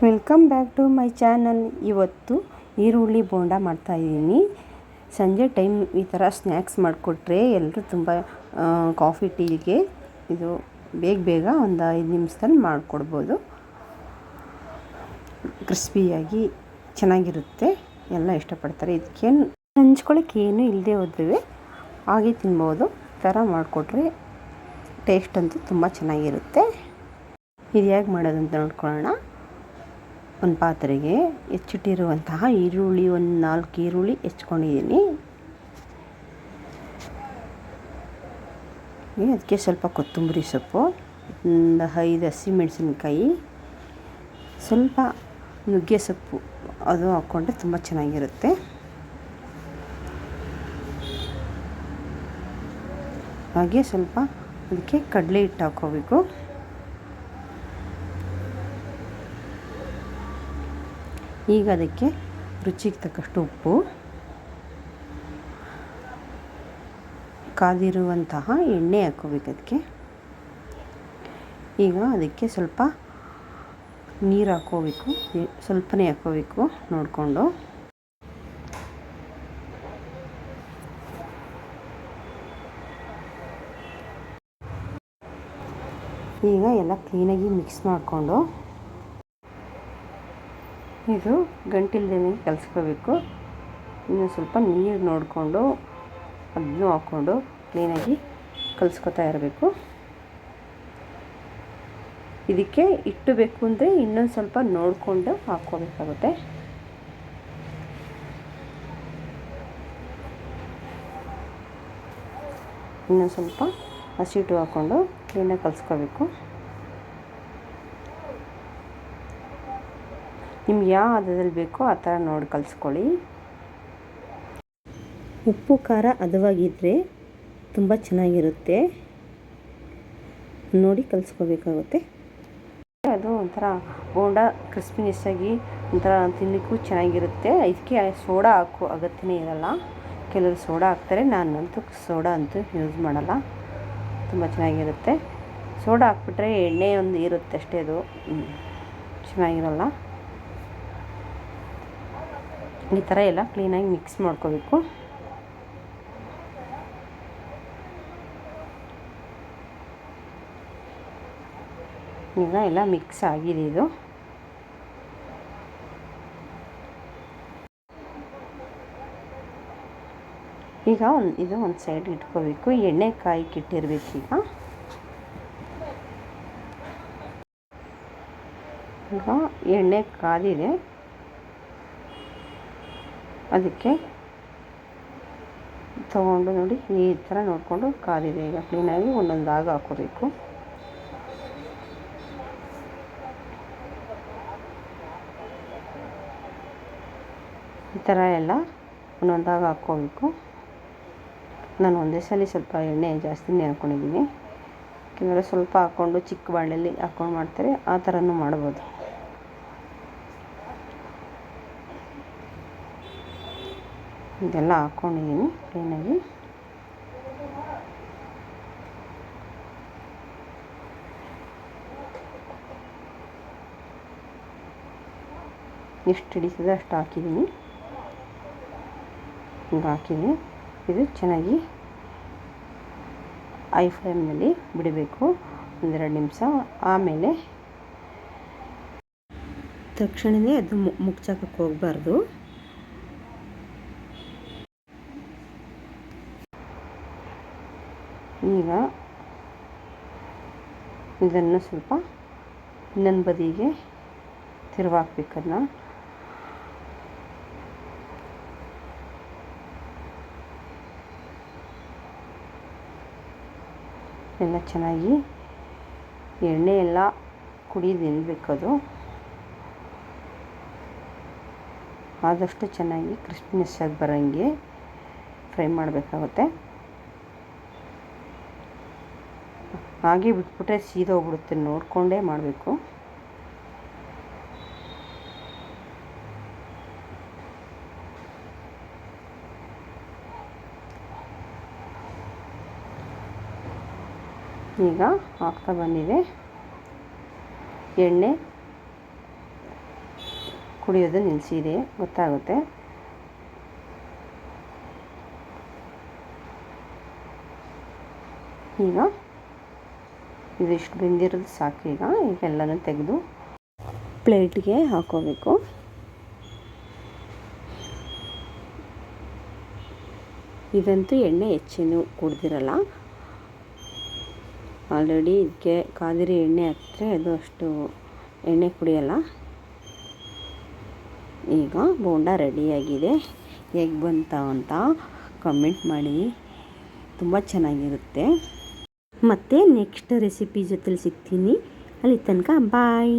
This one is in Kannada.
Welcome back to my channel. ಇವತ್ತು ಈರುಳ್ಳಿ ಬೋಂಡ ಮಾಡ್ತಾಯಿದ್ದೀನಿ. ಸಂಜೆ ಟೈಮ್ ಈ ಥರ ಸ್ನ್ಯಾಕ್ಸ್ ಮಾಡಿಕೊಟ್ರೆ ಎಲ್ಲರೂ ತುಂಬ ಕಾಫಿ ಟೀಗೆ ಇದು ಬೇಗ ಒಂದು 5 ನಿಮಿಷದಲ್ಲಿ ಮಾಡಿಕೊಡ್ಬೋದು. ಕ್ರಿಸ್ಪಿಯಾಗಿ ಚೆನ್ನಾಗಿರುತ್ತೆ, ಎಲ್ಲ ಇಷ್ಟಪಡ್ತಾರೆ. ಇದಕ್ಕೇನು ಹಂಚ್ಕೊಳ್ಳೋಕೆ ಏನೂ ಇಲ್ಲದೆ ಹೋದ್ರೂ ಹಾಗೆ ತಿನ್ಬೋದು. ಈ ಥರ ಮಾಡಿಕೊಟ್ರೆ ಟೇಸ್ಟ್ ಅಂತೂ ತುಂಬ ಚೆನ್ನಾಗಿರುತ್ತೆ. ಇದು ಹೇಗೆ ಮಾಡೋದಂತ ನೋಡ್ಕೊಳ್ಳೋಣ. ಒಂದು ಪಾತ್ರೆಗೆ ಹೆಚ್ಚಿಟ್ಟಿರುವಂತಹ ಈರುಳ್ಳಿ, ಒಂದು 4 ಈರುಳ್ಳಿ ಹೆಚ್ಕೊಂಡಿದ್ದೀನಿ. ಅದಕ್ಕೆ ಸ್ವಲ್ಪ ಕೊತ್ತಂಬರಿ ಸೊಪ್ಪು, ಒಂದು 5 ಹಸಿಮೆಣಸಿನ್ಕಾಯಿ, ಸ್ವಲ್ಪ ನುಗ್ಗೆ ಸೊಪ್ಪು ಅದು ಹಾಕ್ಕೊಂಡ್ರೆ ತುಂಬ ಚೆನ್ನಾಗಿರುತ್ತೆ. ಹಾಗೆ ಸ್ವಲ್ಪ ಅದಕ್ಕೆ ಕಡಲೆ ಹಿಟ್ಟು ಹಾಕ್ಕೋಬೇಕು. ಈಗ ಅದಕ್ಕೆ ರುಚಿಗೆ ತಕ್ಕಷ್ಟು ಉಪ್ಪು, ಕಾದಿರುವಂತಹ ಎಣ್ಣೆ ಹಾಕ್ಕೋಬೇಕು ಅದಕ್ಕೆ. ಈಗ ಅದಕ್ಕೆ ಸ್ವಲ್ಪ ನೀರು ಹಾಕ್ಕೋಬೇಕು, ಸ್ವಲ್ಪನೇ ಹಾಕ್ಕೋಬೇಕು ನೋಡಿಕೊಂಡು. ಈಗ ಎಲ್ಲ ಕ್ಲೀನಾಗಿ ಮಿಕ್ಸ್ ಮಾಡಿಕೊಂಡು ಇದು ಗಂಟಿಲ್ದೇನೆ ಕಲಿಸ್ಕೋಬೇಕು. ಇನ್ನು ಸ್ವಲ್ಪ ನೀರು ನೋಡಿಕೊಂಡು ಅದನ್ನು ಹಾಕ್ಕೊಂಡು ಕ್ಲೀನಾಗಿ ಕಲಿಸ್ಕೊತಾ ಇರಬೇಕು. ಇದಕ್ಕೆ ಹಿಟ್ಟು ಬೇಕು ಅಂದರೆ ಇನ್ನೊಂದು ಸ್ವಲ್ಪ ನೋಡಿಕೊಂಡು ಹಾಕ್ಕೋಬೇಕಾಗುತ್ತೆ. ಇನ್ನೊಂದು ಸ್ವಲ್ಪ ಹಸಿ ಹಿಟ್ಟು ಹಾಕ್ಕೊಂಡು ಕ್ಲೀನಾಗಿ ಕಲಿಸ್ಕೋಬೇಕು. ನಿಮ್ಗೆ ಯಾವ ಹದದಲ್ಲಿ ಬೇಕೋ ಆ ಥರ ನೋಡಿ ಕಲಿಸ್ಕೊಳ್ಳಿ. ಉಪ್ಪು ಖಾರ ಹದವಾಗಿದ್ದರೆ ತುಂಬ ಚೆನ್ನಾಗಿರುತ್ತೆ, ನೋಡಿ ಕಲಿಸ್ಕೋಬೇಕಾಗುತ್ತೆ. ಅದು ಒಂಥರ ಬೋಂಡ ಕ್ರಿಸ್ಪಿನೆಸ್ ಆಗಿ ಒಂಥರ ತಿನ್ನಲಿಕ್ಕೂ ಚೆನ್ನಾಗಿರುತ್ತೆ. ಇದಕ್ಕೆ ಸೋಡಾ ಹಾಕೋ ಅಗತ್ಯನೇ ಇರಲ್ಲ. ಕೆಲವರು ಸೋಡಾ ಹಾಕ್ತಾರೆ, ನಾನಂತೂ ಸೋಡಾ ಅಂತೂ ಯೂಸ್ ಮಾಡಲ್ಲ. ತುಂಬ ಚೆನ್ನಾಗಿರುತ್ತೆ. ಸೋಡಾ ಹಾಕ್ಬಿಟ್ರೆ ಎಣ್ಣೆ ಒಂದು ಇರುತ್ತೆ ಅಷ್ಟೇ, ಅದು ಚೆನ್ನಾಗಿರಲ್ಲ. ಈ ಥರ ಎಲ್ಲ ಕ್ಲೀನಾಗಿ ಮಿಕ್ಸ್ ಮಾಡ್ಕೋಬೇಕು. ಈಗ ಎಲ್ಲ ಮಿಕ್ಸ್ ಆಗಿದೆ. ಇದು ಈಗ ಇದು ಒಂದು ಸೈಡ್ ಇಟ್ಕೋಬೇಕು. ಎಣ್ಣೆ ಕಾಯಿಗೆ ಇಟ್ಟಿರ್ಬೇಕು. ಈಗ ಎಣ್ಣೆ ಕಾದಿದೆ, ಅದಕ್ಕೆ ತಗೊಂಡು ನೋಡಿ ಈ ಥರ ನೋಡಿಕೊಂಡು ಕಾದಿದೆ. ಈಗ ಕ್ಲೀನಾಗಿ ಒಂದೊಂದು ಆಗ ಹಾಕ್ಕೋಬೇಕು. ಈ ಥರ ಎಲ್ಲ ಒಂದೊಂದಾಗ ಹಾಕ್ಕೋಬೇಕು. ನಾನು ಒಂದೇ ಸಲ ಸ್ವಲ್ಪ ಎಣ್ಣೆ ಜಾಸ್ತಿನೇ ಹಾಕ್ಕೊಂಡಿದ್ದೀನಿ. ಯಾಕೆಂದರೆ ಸ್ವಲ್ಪ ಹಾಕ್ಕೊಂಡು ಚಿಕ್ಕ ಬಾಣಲೆಯಲ್ಲಿ ಹಾಕ್ಕೊಂಡು ಮಾಡ್ತಾರೆ, ಆ ಥರನೂ ಮಾಡ್ಬೋದು. ಇದೆಲ್ಲ ಹಾಕ್ಕೊಂಡಿದ್ದೀನಿ ಕ್ಲೀನಾಗಿ. ಎಷ್ಟು ಹಿಡಿತದೆ ಅಷ್ಟು ಹಾಕಿದ್ದೀನಿ. ಹಿಂಗೆ ಹಾಕಿದ್ದೀನಿ. ಇದು ಚೆನ್ನಾಗಿ ಹೈ ಫ್ಲೇಮ್ನಲ್ಲಿ ಬಿಡಬೇಕು 1-2 ನಿಮಿಷ. ಆಮೇಲೆ ತಕ್ಷಣವೇ ಅದು ಮುಚ್ಚಾಕಕ್ಕೆ ಹೋಗಬಾರ್ದು. ಈಗ ಇದನ್ನು ಸ್ವಲ್ಪ ಇನ್ನೊಂದು ಬದಿಗೆ ತಿರುವಾಕ್ಬೇಕನ್ನ. ಎಲ್ಲ ಚೆನ್ನಾಗಿ ಎಣ್ಣೆ ಎಲ್ಲ ಕುಡಿದು ನಿಲ್ಲಬೇಕದು. ಆದಷ್ಟು ಚೆನ್ನಾಗಿ ಕ್ರಿಸ್ಪಿನೆಸ್ ಆಗಿ ಬರೋಂಗೆ ಫ್ರೈ ಮಾಡಬೇಕಾಗುತ್ತೆ. ಹಾಗೆ ಬಿಟ್ಬಿಟ್ರೆ ಸೀದೋಗ್ಬಿಡುತ್ತೆ, ನೋಡಿಕೊಂಡೇ ಮಾಡಬೇಕು. ಈಗ ಆಗ್ತಾ ಬಂದಿದೆ. ಎಣ್ಣೆ ಕುಡಿಯೋದು ನಿಲ್ಲಿಸಿದೆ, ಗೊತ್ತಾಗುತ್ತೆ. ಈಗ ಇದಿಷ್ಟು ಬೆಂದಿರೋದು ಸಾಕು. ಈಗ ಎಲ್ಲನೂ ತೆಗೆದು ಪ್ಲೇಟ್ಗೆ ಹಾಕೋಬೇಕು. ಇದಂತೂ ಎಣ್ಣೆ ಹೆಚ್ಚೇನು ಕುಡ್ದಿರಲ್ಲ. ಆಲ್ರೆಡಿ ಇದಕ್ಕೆ ಕಾದಿರಿ ಎಣ್ಣೆ ಹಾಕಿದ್ರೆ ಅದು ಅಷ್ಟು ಎಣ್ಣೆ ಕುಡಿಯಲ್ಲ. ಈಗ ಬೋಂಡ ರೆಡಿಯಾಗಿದೆ. ಹೇಗೆ ಬಂತ ಅಂತ ಕಮೆಂಟ್ ಮಾಡಿ, ತುಂಬ ಚೆನ್ನಾಗಿರುತ್ತೆ. ಮತ್ತು ನೆಕ್ಸ್ಟ್ ರೆಸಿಪಿ ಜೊತೆಲಿ ಸಿಗ್ತೀನಿ. ಅಲ್ಲಿ ತನಕ ಬಾಯ್.